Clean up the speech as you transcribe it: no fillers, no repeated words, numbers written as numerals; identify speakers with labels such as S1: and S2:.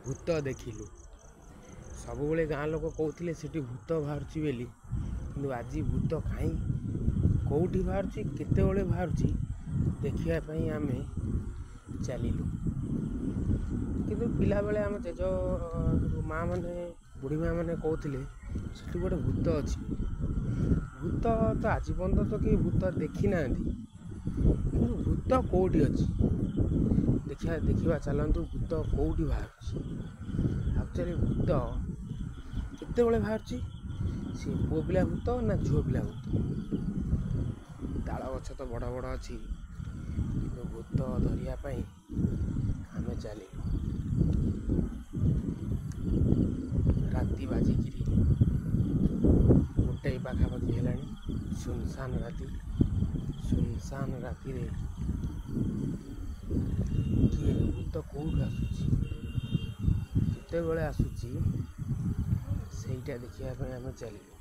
S1: भूत देखिलु सबुबले गाँ लोक कहते सेठी भूत बाहर बोली कि आज भूत कहीं कौटी बाहर केतबले बाहर देखापी आम चलू किंतु पिला बेले आम जेज माँ मैंने बुढ़ी माँ मैंने कहते सेठी गोटे भूत अच्छी भूत तो आज पर्यटन तो कि भूत देखी ना कि भूत कौटी अच्छी देखा चलतु भूत कौटी बाहर एक्चुअली भूत केतबले बाहर सी पुओ पिला भूत ना झुओ पिला भूत ताल गछ तो बड़ बड़ अच्छी भूत धरिया आम चलू राति बाजिकी गोटे पाखापाखि है सुनसान राति किए भूत कौटू आसुची केतबले आसुची ସେଇଟା ଦେଖିବା ପାଇଁ ଆମେ ଚାଲିଲୁ।